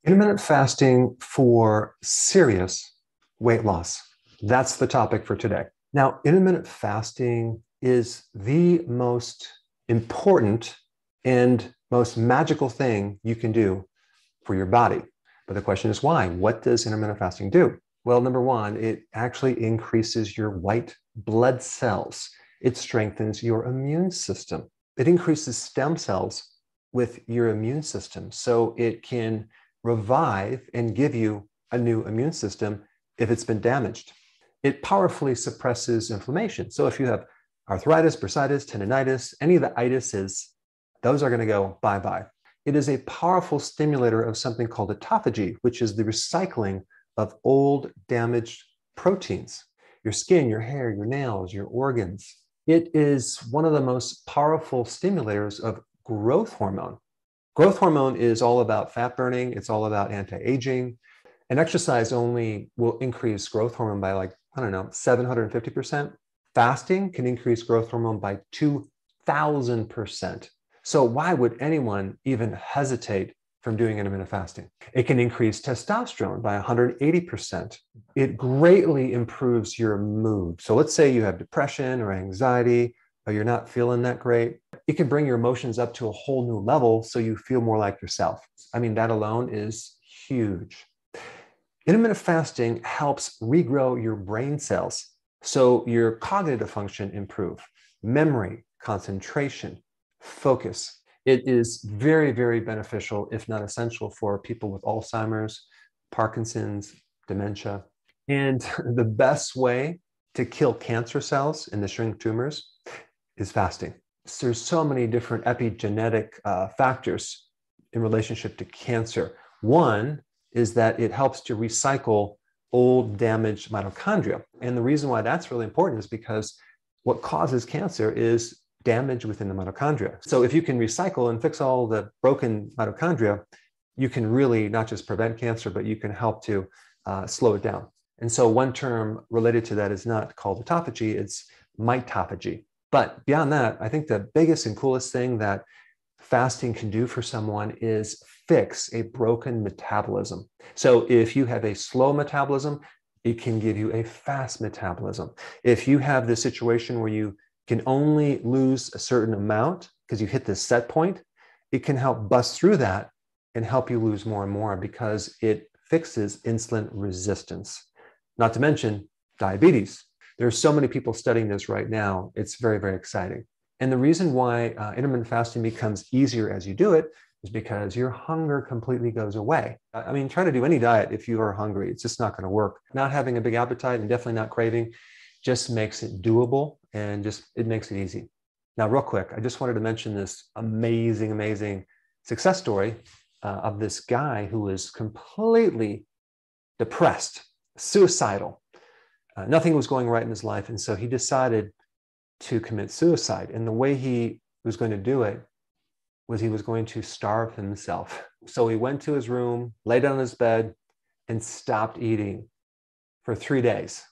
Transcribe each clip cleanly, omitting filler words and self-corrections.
Intermittent fasting for serious weight loss. That's the topic for today. Now, intermittent fasting is the most important and most magical thing you can do for your body. But the question is why? What does intermittent fasting do? Well, number one, it actually increases your white blood cells. It strengthens your immune system. It increases stem cells with your immune system, so it can revive and give you a new immune system if it's been damaged. It powerfully suppresses inflammation. So if you have arthritis, bursitis, tendinitis, any of the itises, those are going to go bye-bye. It is a powerful stimulator of something called autophagy, which is the recycling of old damaged proteins. Your skin, your hair, your nails, your organs. It is one of the most powerful stimulators of growth hormone. Growth hormone is all about fat burning. It's all about anti-aging. And exercise only will increase growth hormone by 750%. Fasting can increase growth hormone by 2,000%. So why would anyone even hesitate from doing intermittent fasting? It can increase testosterone by 180%. It greatly improves your mood. So let's say you have depression or anxiety, or you're not feeling that great. It can bring your emotions up to a whole new level so you feel more like yourself. I mean, that alone is huge. Intermittent fasting helps regrow your brain cells so your cognitive function improve, memory, concentration, focus. It is very, very beneficial, if not essential, for people with Alzheimer's, Parkinson's, dementia. And the best way to kill cancer cells and to shrink tumors is fasting. So there's so many different epigenetic factors in relationship to cancer. One is that it helps to recycle old damaged mitochondria. And the reason why that's really important is because what causes cancer is damage within the mitochondria. So if you can recycle and fix all the broken mitochondria, you can really not just prevent cancer, but you can help to slow it down. And so one term related to that is not called autophagy, it's mitophagy. But beyond that, I think the biggest and coolest thing that fasting can do for someone is fix a broken metabolism. So if you have a slow metabolism, it can give you a fast metabolism. If you have this situation where you can only lose a certain amount because you hit this set point, it can help bust through that and help you lose more and more because it fixes insulin resistance. Not to mention diabetes. There are so many people studying this right now. It's very, very exciting. And the reason why intermittent fasting becomes easier as you do it is because your hunger completely goes away. I mean, try to do any diet if you are hungry. It's just not going to work. Not having a big appetite and definitely not craving just makes it doable and it makes it easy. Now, real quick, I just wanted to mention this amazing, amazing success story of this guy who was completely depressed, suicidal. Nothing was going right in his life. And so he decided to commit suicide. And the way he was going to do it was he was going to starve himself. So he went to his room, lay down on his bed, and stopped eating for 3 days.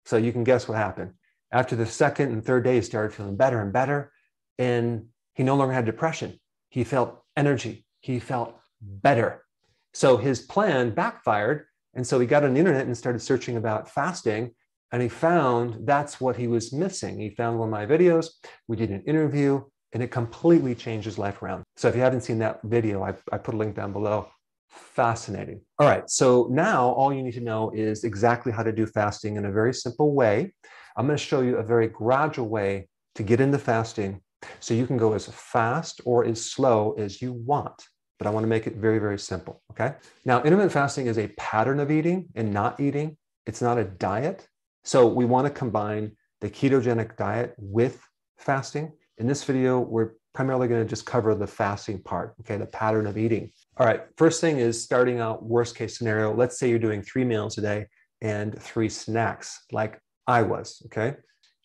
So you can guess what happened. After the second and third day, he started feeling better and better. And he no longer had depression. He felt energy. He felt better. So his plan backfired. And so he got on the internet and started searching about fasting. And he found that's what he was missing. He found one of my videos. We did an interview and it completely changed his life around. So if you haven't seen that video, I put a link down below. Fascinating. All right. So now all you need to know is exactly how to do fasting in a very simple way. I'm going to show you a very gradual way to get into fasting so you can go as fast or as slow as you want. But I want to make it very, very simple. Okay. Now, intermittent fasting is a pattern of eating and not eating. It's not a diet. So we want to combine the ketogenic diet with fasting. In this video, we're primarily going to just cover the fasting part, okay, the pattern of eating. All right, first thing is starting out worst case scenario. Let's say you're doing 3 meals a day and 3 snacks like I was, okay?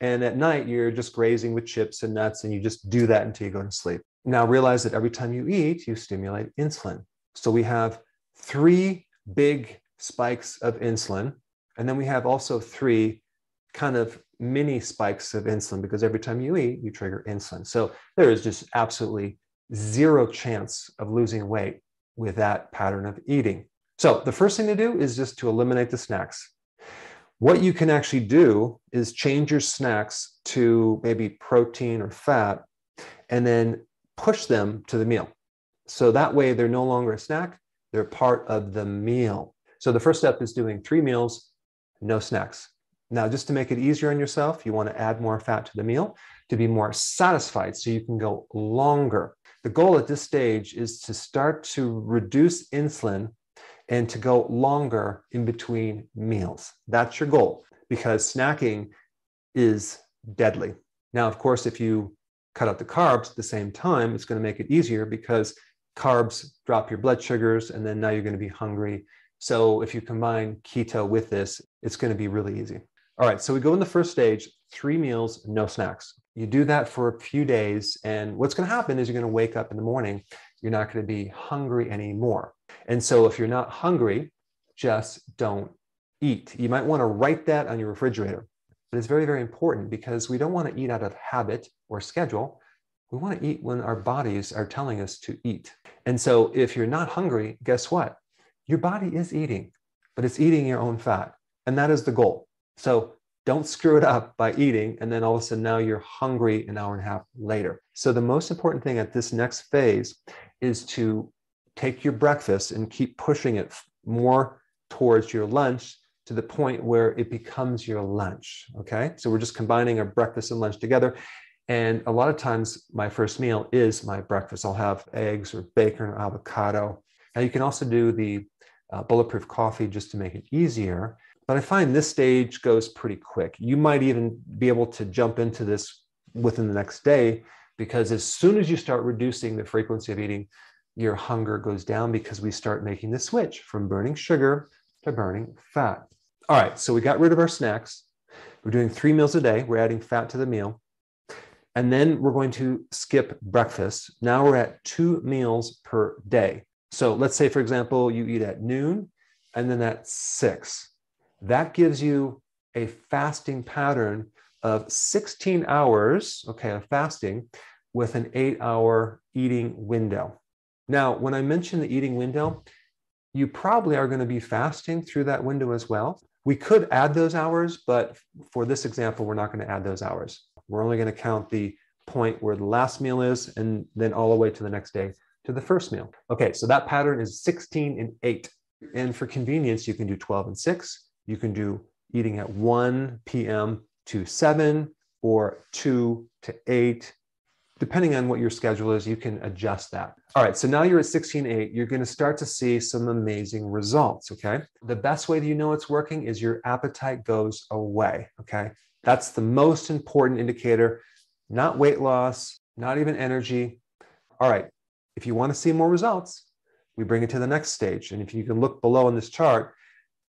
And at night, you're just grazing with chips and nuts and you just do that until you go to sleep. Now realize that every time you eat, you stimulate insulin. So we have 3 big spikes of insulin. And then we have also 3 kind of mini spikes of insulin because every time you eat, you trigger insulin. So there is just absolutely zero chance of losing weight with that pattern of eating. So the first thing to do is just to eliminate the snacks. What you can actually do is change your snacks to maybe protein or fat and then push them to the meal. So that way they're no longer a snack, they're part of the meal. So the first step is doing 3 meals, no snacks. Now, just to make it easier on yourself, you want to add more fat to the meal to be more satisfied so you can go longer. The goal at this stage is to start to reduce insulin and to go longer in between meals. That's your goal, because snacking is deadly. Now, of course, if you cut out the carbs at the same time, it's going to make it easier because carbs drop your blood sugars, and then now you're going to be hungry. So if you combine keto with this, it's going to be really easy. All right, so we go in the first stage, 3 meals, no snacks. You do that for a few days, and what's going to happen is you're going to wake up in the morning, you're not going to be hungry anymore. And so if you're not hungry, just don't eat. You might want to write that on your refrigerator, but it's very, very important because we don't want to eat out of habit or schedule. We want to eat when our bodies are telling us to eat. And so if you're not hungry, guess what? Your body is eating, but it's eating your own fat. And that is the goal. So don't screw it up by eating, and then all of a sudden now you're hungry an hour and a half later. So the most important thing at this next phase is to take your breakfast and keep pushing it more towards your lunch to the point where it becomes your lunch, okay? So we're just combining our breakfast and lunch together. And a lot of times my first meal is my breakfast. I'll have eggs or bacon or avocado. Now you can also do the bulletproof coffee just to make it easier. But I find this stage goes pretty quick. You might even be able to jump into this within the next day, because as soon as you start reducing the frequency of eating, your hunger goes down because we start making the switch from burning sugar to burning fat. All right, so we got rid of our snacks. We're doing 3 meals a day. We're adding fat to the meal. And then we're going to skip breakfast. Now we're at 2 meals per day. So let's say, for example, you eat at noon and then at 6. That gives you a fasting pattern of 16 hours, okay, of fasting with an 8-hour eating window. Now, when I mention the eating window, you probably are going to be fasting through that window as well. We could add those hours, but for this example, we're not going to add those hours. We're only going to count the point where the last meal is, and then all the way to the next day to the first meal. Okay, so that pattern is 16 and 8. And for convenience, you can do 12 and 6. You can do eating at 1 p.m. to 7 or 2 to 8. Depending on what your schedule is, you can adjust that. All right, so now you're at 16-8. You're going to start to see some amazing results, okay? The best way that you know it's working is your appetite goes away, okay? That's the most important indicator, not weight loss, not even energy. All right, if you want to see more results, we bring it to the next stage. And if you can look below on this chart,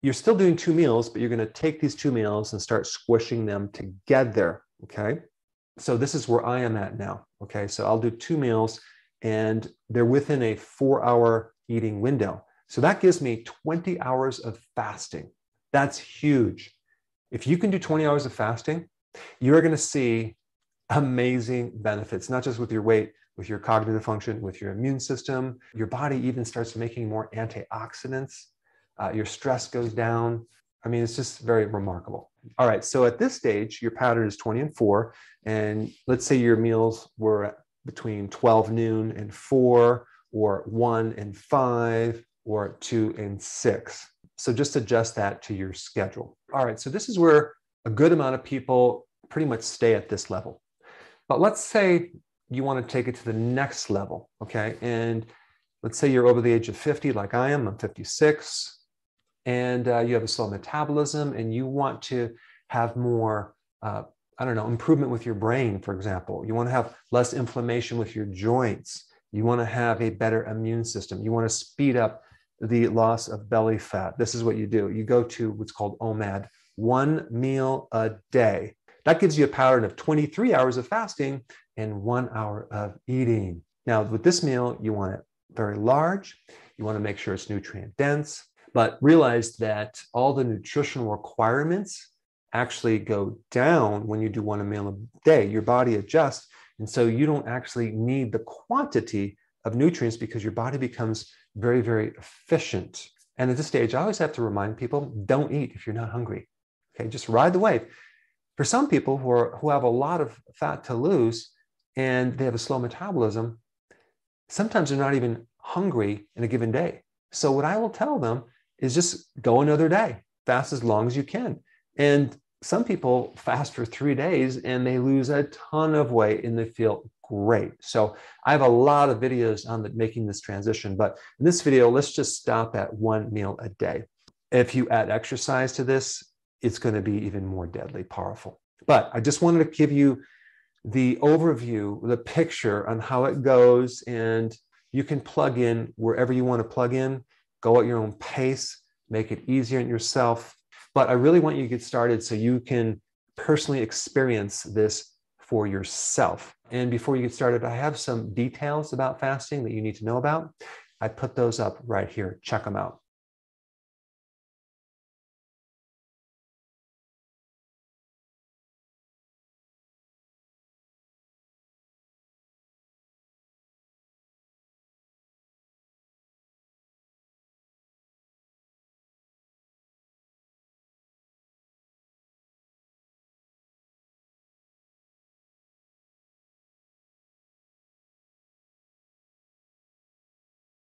you're still doing 2 meals, but you're going to take these 2 meals and start squishing them together, okay? So this is where I am at now, okay? So I'll do 2 meals, and they're within a 4-hour eating window. So that gives me 20 hours of fasting. That's huge. If you can do 20 hours of fasting, you're going to see amazing benefits, not just with your weight, with your cognitive function, with your immune system. Your body even starts making more antioxidants. Your stress goes down. I mean, it's just very remarkable. All right, so at this stage, your pattern is 20 and 4. And let's say your meals were between 12 noon and 4, or 1 and 5, or 2 and 6. So just adjust that to your schedule. All right, so this is where a good amount of people pretty much stay at this level. But let's say you want to take it to the next level, okay? And let's say you're over the age of 50, like I am. I'm 56. And you have a slow metabolism, and you want to have more, improvement with your brain, for example. You want to have less inflammation with your joints. You want to have a better immune system. You want to speed up the loss of belly fat. This is what you do. You go to what's called OMAD, 1 meal a day. That gives you a pattern of 23 hours of fasting and 1 hour of eating. Now, with this meal, you want it very large. You want to make sure it's nutrient dense. But realize that all the nutritional requirements actually go down when you do 1 meal a day. Your body adjusts, and so you don't actually need the quantity of nutrients because your body becomes very, very efficient. And at this stage, I always have to remind people, don't eat if you're not hungry. Okay, just ride the wave. For some people who have a lot of fat to lose and they have a slow metabolism, sometimes they're not even hungry in a given day. So what I will tell them is just go another day, fast as long as you can. And some people fast for 3 days and they lose a ton of weight and they feel great. So I have a lot of videos on making this transition, but in this video, let's just stop at 1 meal a day. If you add exercise to this, it's going to be even more deadly powerful. But I just wanted to give you the overview, the picture on how it goes, and you can plug in wherever you want to plug in, go at your own pace, make it easier on yourself. But I really want you to get started so you can personally experience this for yourself. And before you get started, I have some details about fasting that you need to know about. I put those up right here. Check them out.